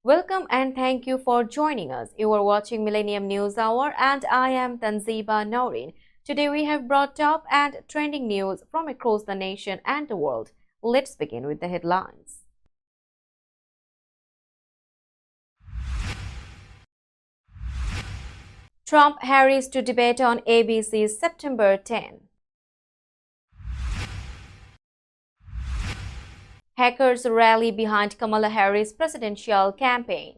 Welcome and thank you for joining us. You are watching Millennium News Hour and I am Tanziba Noreen. Today we have brought top and trending news from across the nation and the world. Let's begin with the headlines. Trump-Harris to debate on ABC's September 10. Hackers rally behind Kamala Harris' presidential campaign.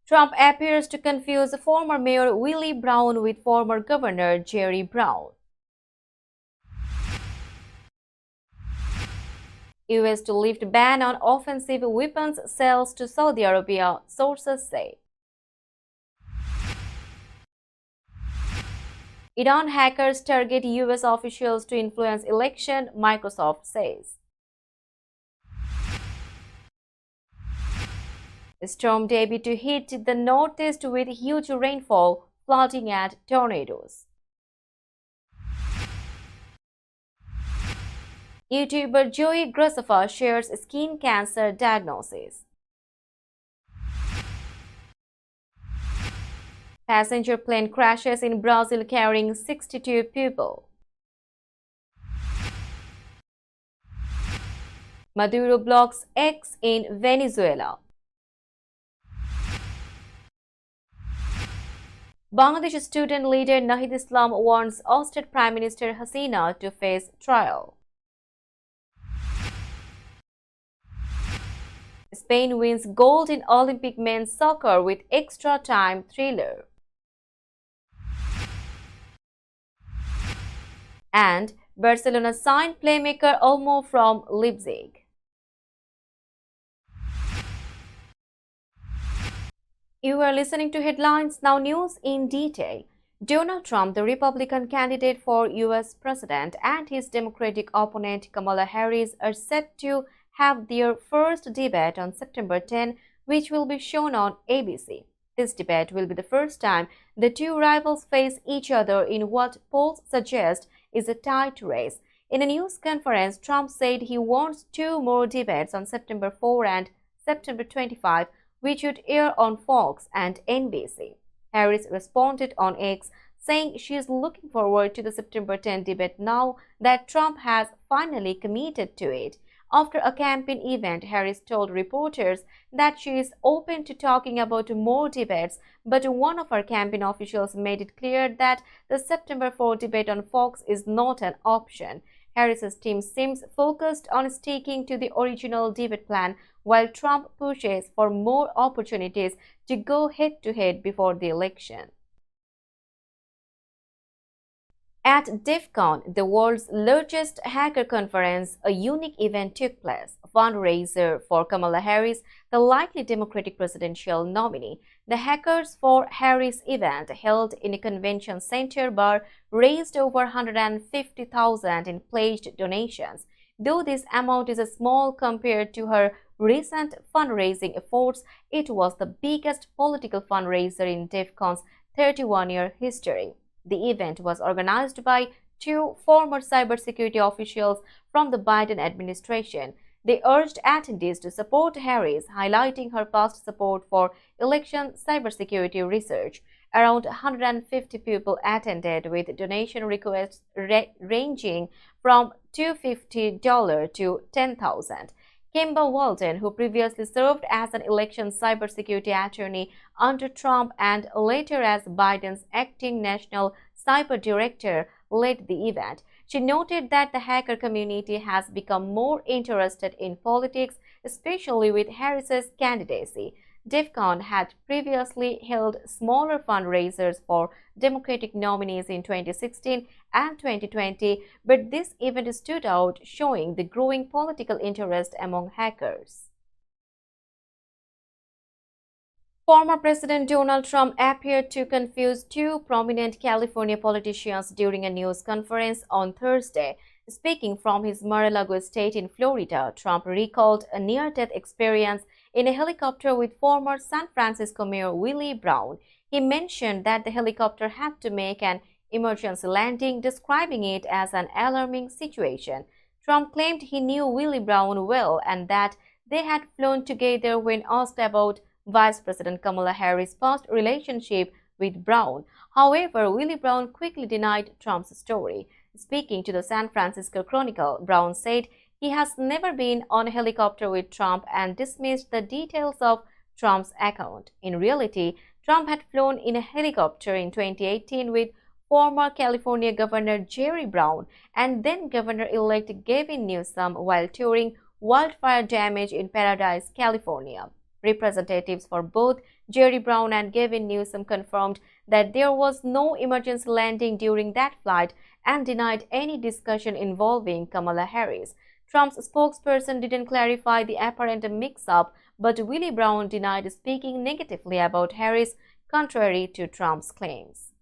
Trump appears to confuse former Mayor Willie Brown with former Governor Jerry Brown. US to lift ban on offensive weapons sales to Saudi Arabia, sources say. Iran hackers target US officials to influence election, Microsoft says. Storm debut to hit the northeast with huge rainfall, flooding and tornadoes. YouTuber Joey Graceffa shares skin cancer diagnosis. Passenger plane crashes in Brazil carrying 62 people. Maduro blocks X in Venezuela. Bangladesh student leader Nahid Islam warns ousted Prime Minister Hasina to face trial. Spain wins gold in Olympic men's soccer with extra time thriller. And Barcelona signed playmaker Olmo from Leipzig. You are listening to Headlines Now News in detail. Donald Trump, the Republican candidate for U.S. president, and his Democratic opponent Kamala Harris are set to have their first debate on September 10, which will be shown on ABC. This debate will be the first time the two rivals face each other in what polls suggest is a tight race. In a news conference, Trump said he wants two more debates on September 4 and September 25, which would air on Fox and NBC. Harris responded on X, saying she is looking forward to the September 10 debate now that Trump has finally committed to it. After a campaign event, Harris told reporters that she is open to talking about more debates, but one of her campaign officials made it clear that the September 4 debate on Fox is not an option. Harris's team seems focused on sticking to the original debate plan, while Trump pushes for more opportunities to go head-to-head before the election. At DEF CON, the world's largest hacker conference, a unique event took place, a fundraiser for Kamala Harris, the likely Democratic presidential nominee. The Hackers for Harris event, held in a convention center bar, raised over $150,000 in pledged donations. Though this amount is small compared to her recent fundraising efforts, it was the biggest political fundraiser in DEF CON's 31-year history. The event was organized by two former cybersecurity officials from the Biden administration. They urged attendees to support Harris, highlighting her past support for election cybersecurity research. Around 150 people attended, with donation requests ranging from $250 to $10,000. Kimber Walton, who previously served as an election cybersecurity attorney under Trump and later as Biden's acting national cyber director, led the event. She noted that the hacker community has become more interested in politics, especially with Harris's candidacy. DEF CON had previously held smaller fundraisers for Democratic nominees in 2016 and 2020, but this event stood out, showing the growing political interest among hackers. Former President Donald Trump appeared to confuse two prominent California politicians during a news conference on Thursday. Speaking from his Mar-a-Lago estate in Florida, Trump recalled a near-death experience in a helicopter with former San Francisco Mayor Willie Brown. He mentioned that the helicopter had to make an emergency landing, describing it as an alarming situation. Trump claimed he knew Willie Brown well and that they had flown together when asked about Vice President Kamala Harris' past relationship with Brown. However, Willie Brown quickly denied Trump's story. Speaking to the San Francisco Chronicle, Brown said he has never been on a helicopter with Trump and dismissed the details of Trump's account. In reality, Trump had flown in a helicopter in 2018 with former California Governor Jerry Brown and then Governor-elect Gavin Newsom while touring wildfire damage in Paradise, California. Representatives for both Jerry Brown and Gavin Newsom confirmed that there was no emergency landing during that flight and denied any discussion involving Kamala Harris. Trump's spokesperson didn't clarify the apparent mix-up, but Willie Brown denied speaking negatively about Harris, contrary to Trump's claims.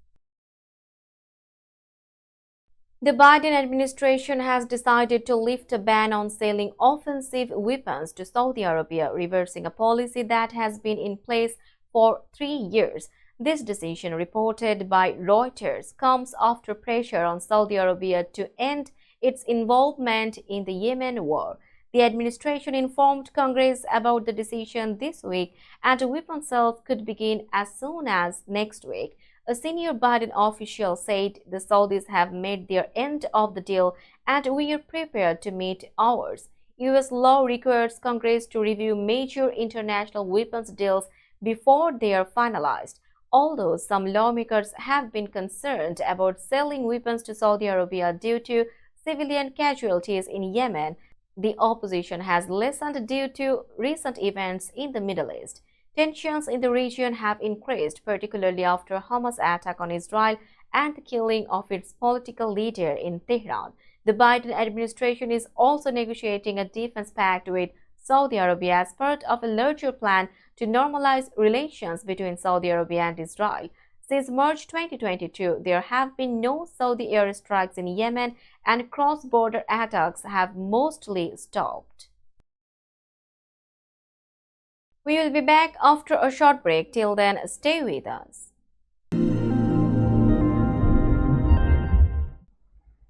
The Biden administration has decided to lift a ban on selling offensive weapons to Saudi Arabia, reversing a policy that has been in place for 3 years. This decision, reported by Reuters, comes after pressure on Saudi Arabia to end its involvement in the Yemen war. The administration informed Congress about the decision this week, and weapons sales could begin as soon as next week. A senior Biden official said the Saudis have made their end of the deal and we are prepared to meet ours. U.S. law requires Congress to review major international weapons deals before they are finalized. Although some lawmakers have been concerned about selling weapons to Saudi Arabia due to civilian casualties in Yemen, the opposition has lessened due to recent events in the Middle East. Tensions in the region have increased, particularly after Hamas' attack on Israel and the killing of its political leader in Tehran. The Biden administration is also negotiating a defense pact with Saudi Arabia as part of a larger plan to normalize relations between Saudi Arabia and Israel. Since March 2022, there have been no Saudi airstrikes in Yemen and cross-border attacks have mostly stopped. We will be back after a short break. Till then, stay with us.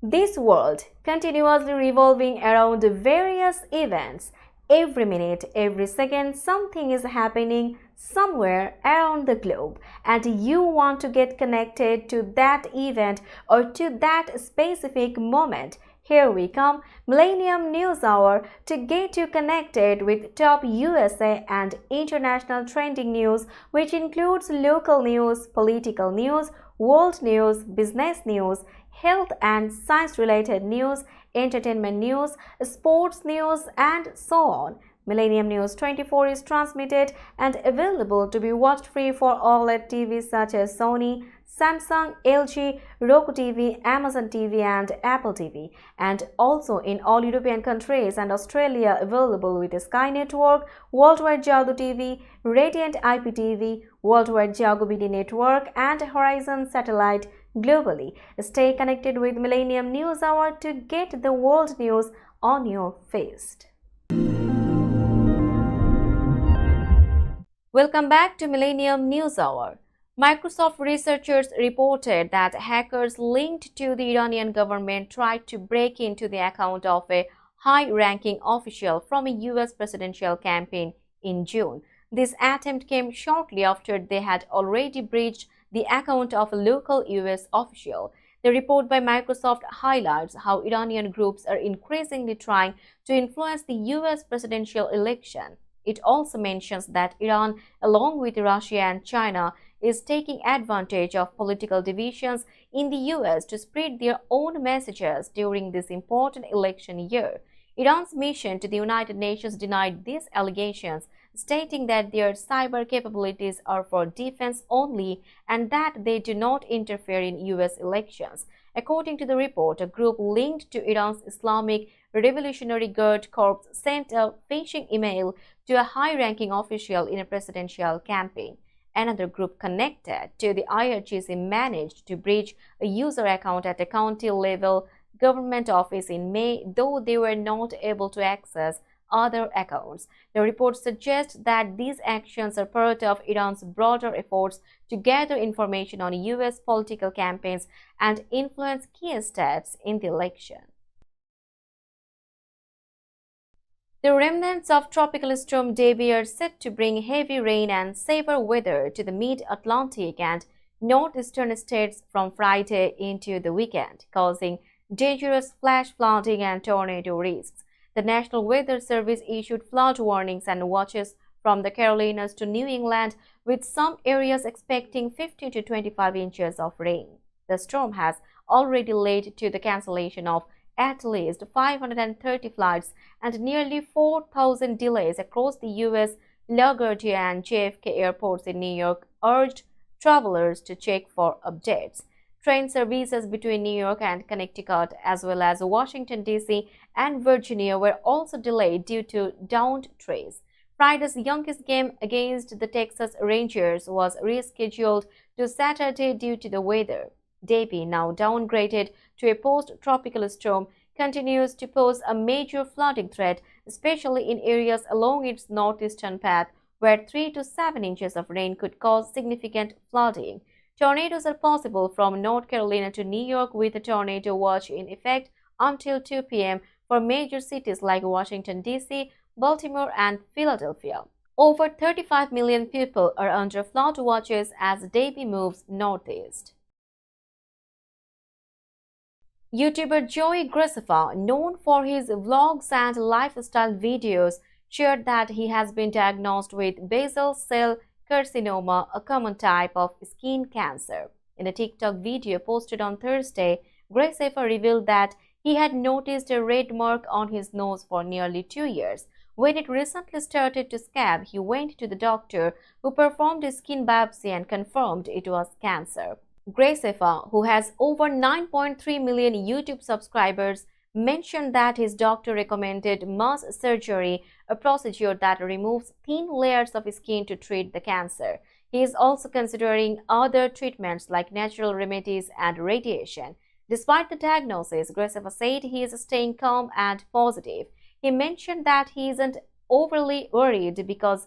This world continuously revolving around various events. Every minute, every second, something is happening somewhere around the globe, and you want to get connected to that event or to that specific moment. Here we come, Millennium News Hour, to get you connected with top USA and international trending news, which includes local news, political news, world news, business news, health and science-related news, entertainment news, sports news, and so on. Millennium News 24 is transmitted and available to be watched free for OLED TVs such as Sony, Samsung, LG, Roku TV, Amazon TV and Apple TV, and also in all European countries and Australia available with Sky Network, Worldwide Jago TV, Radiant IPTV, Worldwide Jago BD Network and Horizon Satellite globally. Stay connected with Millennium News Hour to get the world news on your feed. Welcome back to Millennium News Hour. Microsoft researchers reported that hackers linked to the Iranian government tried to break into the account of a high-ranking official from a U.S. presidential campaign in June. This attempt came shortly after they had already breached the account of a local U.S. official. The report by Microsoft highlights how Iranian groups are increasingly trying to influence the U.S. presidential election. It also mentions that Iran, along with Russia and China, is taking advantage of political divisions in the U.S. to spread their own messages during this important election year. Iran's mission to the United Nations denied these allegations, stating that their cyber capabilities are for defense only and that they do not interfere in U.S. elections. According to the report, a group linked to Iran's Islamic Revolutionary Guard Corps sent a phishing email to a high-ranking official in a presidential campaign. Another group connected to the IRGC managed to breach a user account at a county-level government office in May, though they were not able to access other accounts. The report suggests that these actions are part of Iran's broader efforts to gather information on U.S. political campaigns and influence key states in the election. The remnants of Tropical Storm Debbie are set to bring heavy rain and severe weather to the mid-Atlantic and northeastern states from Friday into the weekend, causing dangerous flash flooding and tornado risks. The National Weather Service issued flood warnings and watches from the Carolinas to New England, with some areas expecting 15 to 25 inches of rain. The storm has already led to the cancellation of at least 530 flights and nearly 4,000 delays across the U.S. LaGuardia and JFK airports in New York urged travelers to check for updates. Train services between New York and Connecticut, as well as Washington, D.C. and Virginia, were also delayed due to downed trees. Friday's Yankees game against the Texas Rangers was rescheduled to Saturday due to the weather. Debbie, now downgraded to a post-tropical storm, continues to pose a major flooding threat, especially in areas along its northeastern path, where 3 to 7 inches of rain could cause significant flooding. Tornadoes are possible from North Carolina to New York, with a tornado watch in effect until 2 p.m. for major cities like Washington, D.C., Baltimore, and Philadelphia. Over 35 million people are under flood watches as Debbie moves northeast. YouTuber Joey Graceffa, known for his vlogs and lifestyle videos, shared that he has been diagnosed with basal cell carcinoma, a common type of skin cancer. In a TikTok video posted on Thursday, Graceffa revealed that he had noticed a red mark on his nose for nearly 2 years. When it recently started to scab, he went to the doctor, who performed a skin biopsy and confirmed it was cancer. Graceffa, who has over 9.3 million YouTube subscribers, mentioned that his doctor recommended mass surgery, a procedure that removes thin layers of skin to treat the cancer. He is also considering other treatments like natural remedies and radiation. Despite the diagnosis, Graceffa said he is staying calm and positive. He mentioned that he isn't overly worried because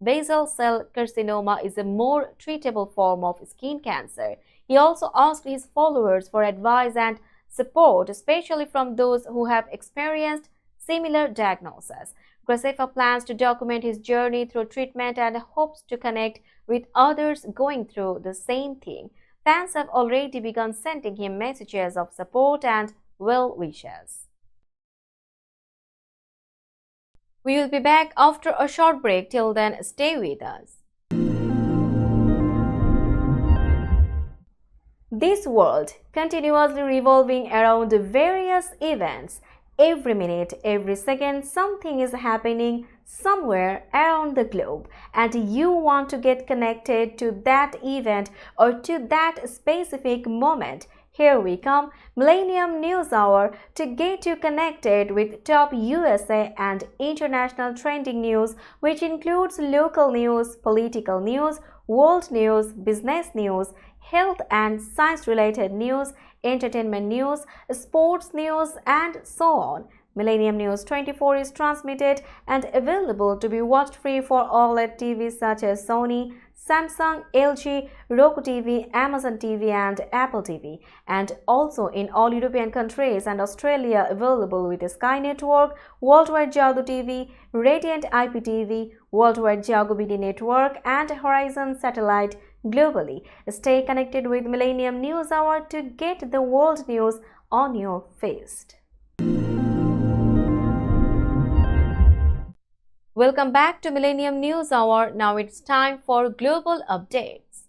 basal cell carcinoma is a more treatable form of skin cancer. He also asked his followers for advice and support, especially from those who have experienced similar diagnoses. Graceffa plans to document his journey through treatment and hopes to connect with others going through the same thing. Fans have already begun sending him messages of support and well wishes. We will be back after a short break. Till then, stay with us. This world continuously revolving around various events. Every minute, every second, something is happening somewhere around the globe, and you want to get connected to that event or to that specific moment. Here we come, Millennium News Hour, to get you connected with top USA and international trending news, which includes local news, political news, world news, business news, health and science-related news, entertainment news, sports news, and so on. Millennium News 24 is transmitted and available to be watched free for OLED TVs such as Sony, Samsung, LG, Roku TV, Amazon TV, and Apple TV, and also in all European countries and Australia available with Sky Network, Worldwide Jago TV, Radiant IPTV, Worldwide Jago BD Network, and Horizon Satellite globally. Stay connected with Millennium News Hour to get the world news on your feast. Welcome back to Millennium News Hour. Now it's time for global updates.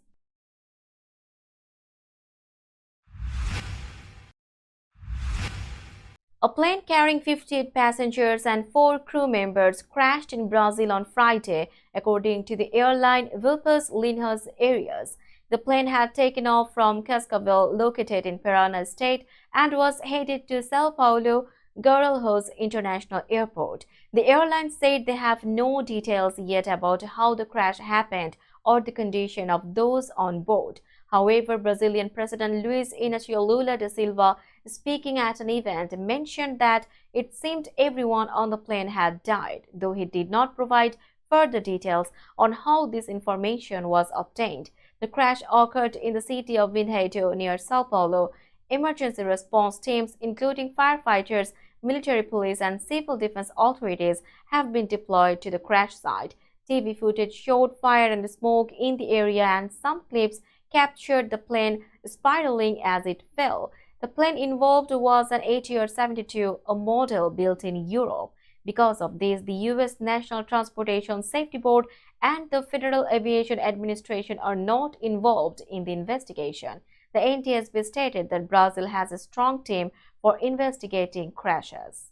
A plane carrying 58 passengers and 4 crew members crashed in Brazil on Friday, according to the airline Vilpes Linhas Aéreas. The plane had taken off from Cascavel, located in Paraná state, and was headed to São Paulo Guarulhos International Airport. The airline said they have no details yet about how the crash happened or the condition of those on board. However, Brazilian President Luiz Inácio Lula da Silva, speaking at an event, mentioned that it seemed everyone on the plane had died, though he did not provide further details on how this information was obtained. The crash occurred in the city of Vinhedo near São Paulo. Emergency response teams, including firefighters, military police and civil defense authorities have been deployed to the crash site. TV footage showed fire and smoke in the area, and some clips captured the plane spiraling as it fell. The plane involved was an ATR 72, a model built in Europe. Because of this, the U.S. National Transportation Safety Board and the Federal Aviation Administration are not involved in the investigation. The NTSB stated that Brazil has a strong team for investigating crashes.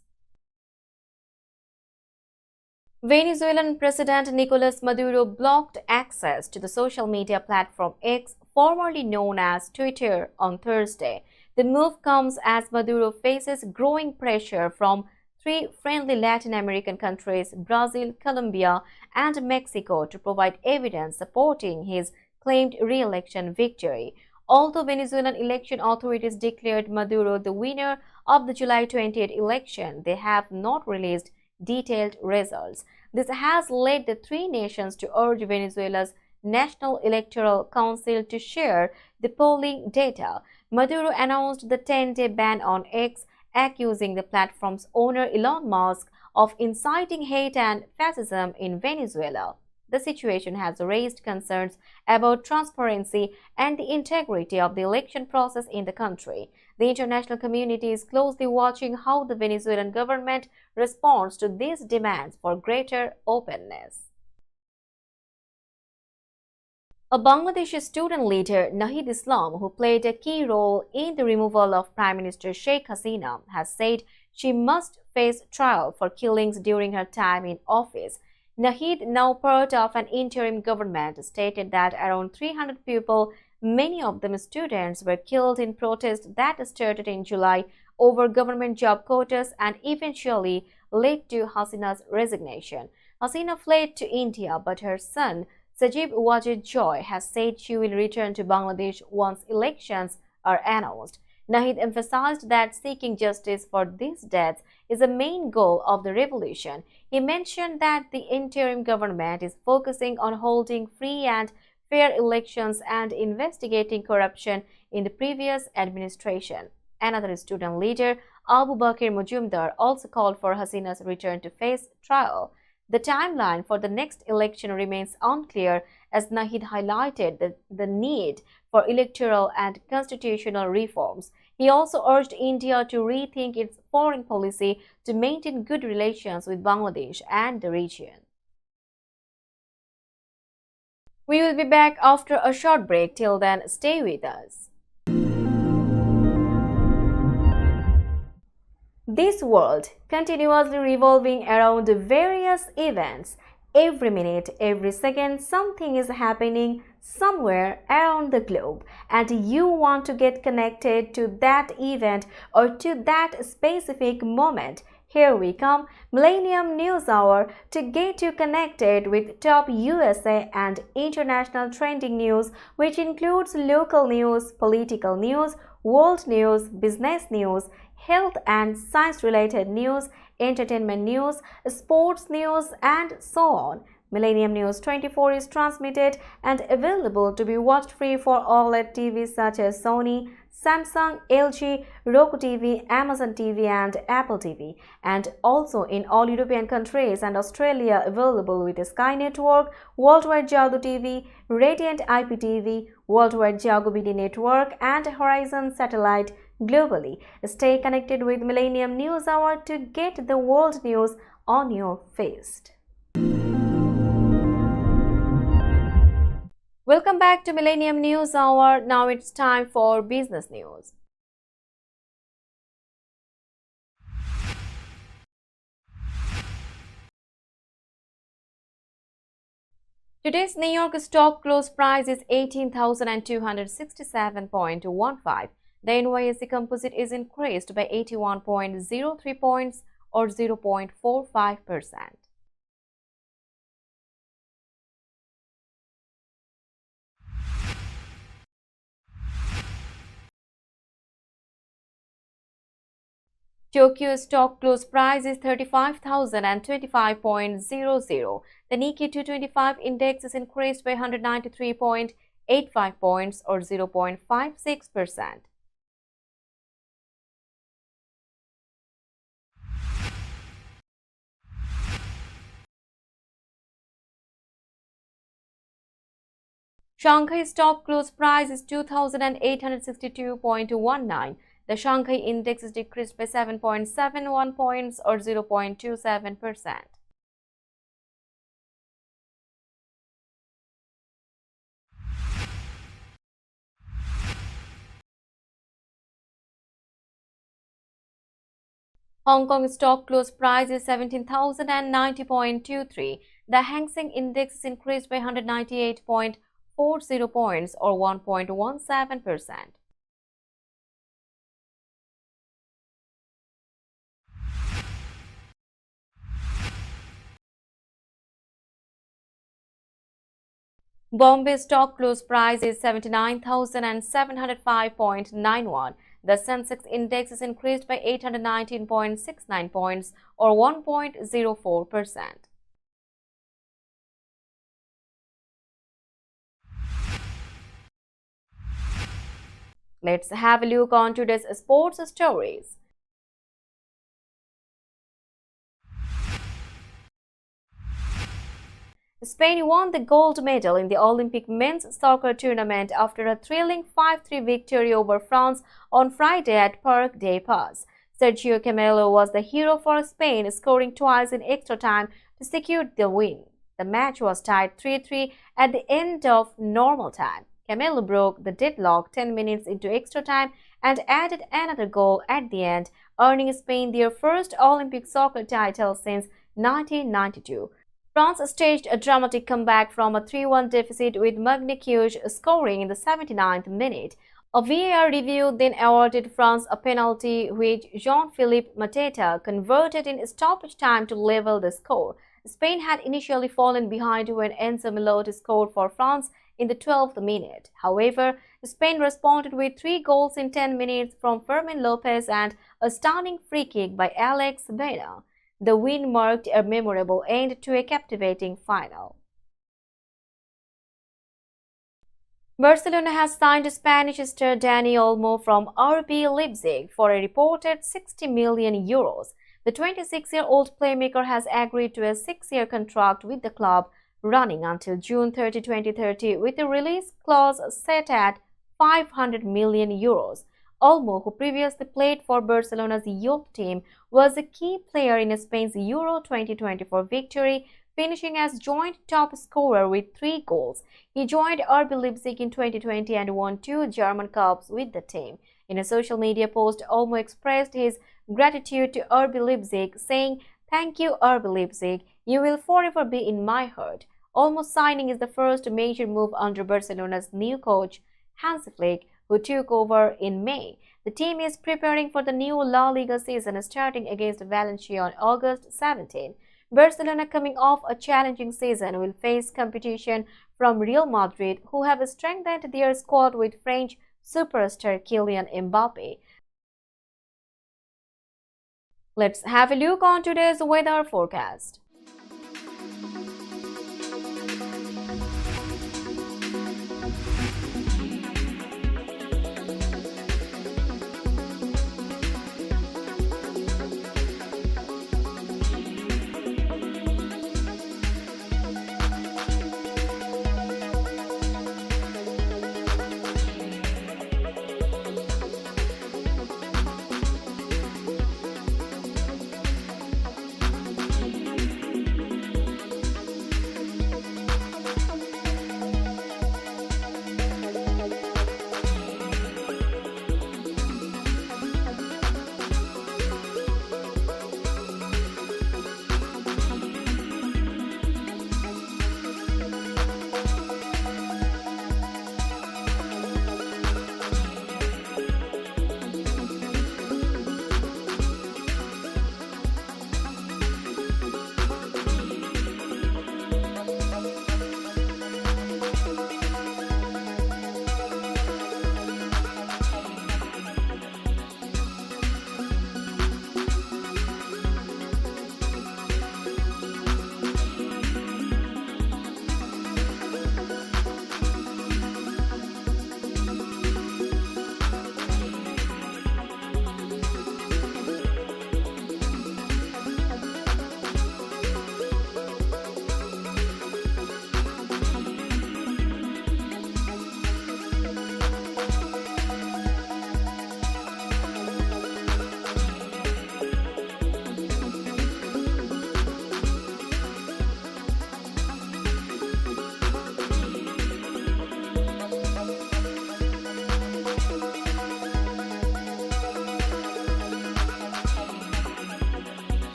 Venezuelan President Nicolas Maduro blocked access to the social media platform X, formerly known as Twitter, on Thursday. The move comes as Maduro faces growing pressure from three friendly Latin American countries, Brazil, Colombia, and Mexico, to provide evidence supporting his claimed re-election victory. Although Venezuelan election authorities declared Maduro the winner of the July 20th election, they have not released detailed results. This has led the three nations to urge Venezuela's National Electoral Council to share the polling data. Maduro announced the 10-day ban on X, accusing the platform's owner Elon Musk of inciting hate and fascism in Venezuela. The situation has raised concerns about transparency and the integrity of the election process in the country. The international community is closely watching how the Venezuelan government responds to these demands for greater openness. A Bangladeshi student leader, Nahid Islam, who played a key role in the removal of Prime Minister Sheikh Hasina, has said she must face trial for killings during her time in office. Nahid, now part of an interim government, stated that around 300 people, many of them students, were killed in protests that started in July over government job quotas and eventually led to Hasina's resignation. Hasina fled to India, but her son, Sajib Wajid Joy, has said she will return to Bangladesh once elections are announced. Nahid emphasized that seeking justice for these deaths is the main goal of the revolution. He mentioned that the interim government is focusing on holding free and fair elections and investigating corruption in the previous administration. Another student leader, Abu Bakr Mujumdar, also called for Hasina's return to face trial. The timeline for the next election remains unclear, as Nahid highlighted the need for electoral and constitutional reforms. He also urged India to rethink its foreign policy to maintain good relations with Bangladesh and the region. We will be back after a short break. Till then, stay with us. This world continuously revolving around various events. Every minute, every second, something is happening somewhere around the globe, and you want to get connected to that event or to that specific moment. Here we come, Millennium News Hour, to get you connected with top USA and international trending news, which includes local news, political news, world news, business news, health and science-related news, entertainment news, sports news, and so on. Millennium News 24 is transmitted and available to be watched free for OLED TVs such as Sony, Samsung, LG, Roku TV, Amazon TV, and Apple TV, and also in all European countries and Australia available with Sky Network, Worldwide Jago TV, Radiant IPTV, Worldwide Jago BD Network, and Horizon Satellite globally. Stay connected with Millennium News Hour to get the world news on your feed. Welcome back to Millennium News Hour. Now it's time for business news. Today's New York stock close price is 18,267.15. The NYSE Composite is increased by 81.03 points or 0.45%. Tokyo stock close price is 35,025.00. The Nikkei 225 index is increased by 193.85 points or 0.56%. Shanghai stock close price is 2,862.19. The Shanghai index is decreased by 7.71 points or 0.27%. Hong Kong stock close price is 17,090.23. The Hang Seng index is increased by 198.40 points or 1.17%. Bombay stock close price is 79,705.91. The Sensex index is increased by 819.69 points or 1.04%. Let's have a look on today's sports stories. Spain won the gold medal in the Olympic men's soccer tournament after a thrilling 5-3 victory over France on Friday at Parc des Princes. Sergio Camelo was the hero for Spain, scoring twice in extra time to secure the win. The match was tied 3-3 at the end of normal time. Camelo broke the deadlock 10 minutes into extra time and added another goal at the end, earning Spain their first Olympic soccer title since 1992. France staged a dramatic comeback from a 3-1 deficit with Magnicuge scoring in the 79th minute. A VAR review then awarded France a penalty which Jean-Philippe Mateta converted in stoppage time to level the score. Spain had initially fallen behind when Enzo Milot scored for France in the 12th minute. However, Spain responded with 3 goals in 10 minutes from Fermin Lopez and a stunning free kick by Alex Baena. The win marked a memorable end to a captivating final. Barcelona has signed Spanish star Dani Olmo from RB Leipzig for a reported €60 million. The 26-year-old playmaker has agreed to a 6-year contract with the club running until June 30, 2030 with a release clause set at €500 million. Olmo, who previously played for Barcelona's youth team, was a key player in Spain's Euro 2024 victory, finishing as joint top scorer with 3 goals. He joined RB Leipzig in 2020 and won 2 German Cups with the team. In a social media post, Olmo expressed his gratitude to RB Leipzig, saying, "Thank you, RB Leipzig. You will forever be in my heart." Olmo's signing is the first major move under Barcelona's new coach, Hansi Flick, who took over in May. The team is preparing for the new La Liga season starting against Valencia on August 17. Barcelona, coming off a challenging season, will face competition from Real Madrid, who have strengthened their squad with French superstar Kylian Mbappe. Let's have a look on today's weather forecast.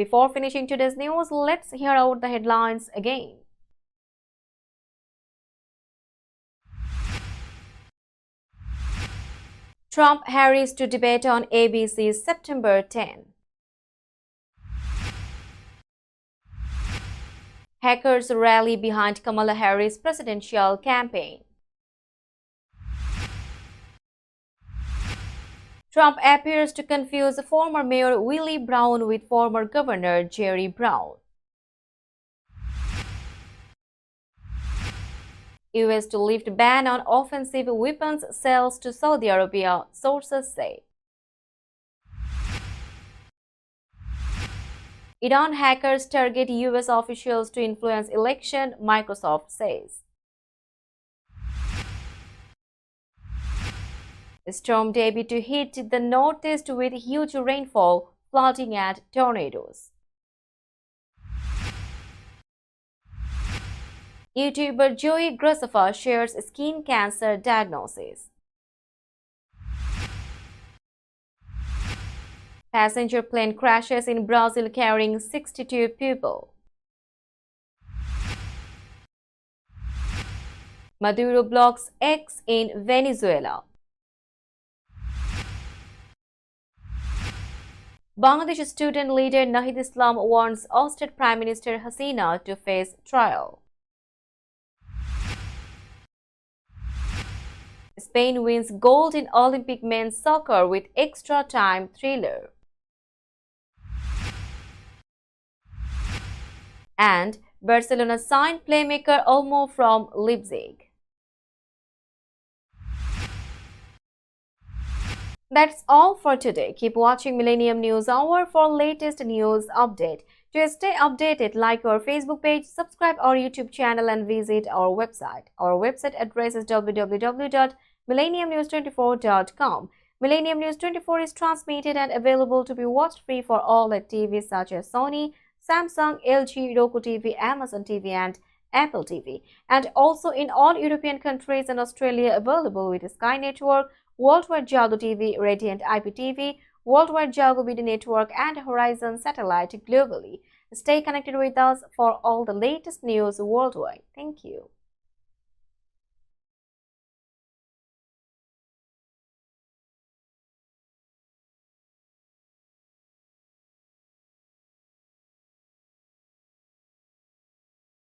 Before finishing today's news, let's hear out the headlines again. Trump-Harris to debate on ABC September 10. Hackers rally behind Kamala Harris presidential campaign. Trump appears to confuse former Mayor Willie Brown with former Governor Jerry Brown. US to lift ban on offensive weapons sales to Saudi Arabia, sources say. Iran hackers target US officials to influence election, Microsoft says. Storm debut to hit the northeast with huge rainfall, flooding and tornadoes. YouTuber Joey Graceffa shares skin cancer diagnosis. Passenger plane crashes in Brazil carrying 62 people. Maduro blocks X in Venezuela. Bangladesh student leader Nahid Islam warns ousted Prime Minister Hasina to face trial. Spain wins gold in Olympic men's soccer with extra time thriller. And Barcelona signed playmaker Olmo from Leipzig. That's all for today. Keep watching Millennium News Hour for latest news update. To stay updated, like our Facebook page, subscribe our YouTube channel and visit our website. Our website address is www.millenniumnews24.com. Millennium News 24 is transmitted and available to be watched free for all TVs such as Sony, Samsung, LG, Roku TV, Amazon TV and Apple TV. And also in all European countries and Australia available with Sky Network, Worldwide Jago TV, Radiant IPTV, Worldwide Jago Video Network and Horizon Satellite globally. Stay connected with us for all the latest news worldwide. Thank you.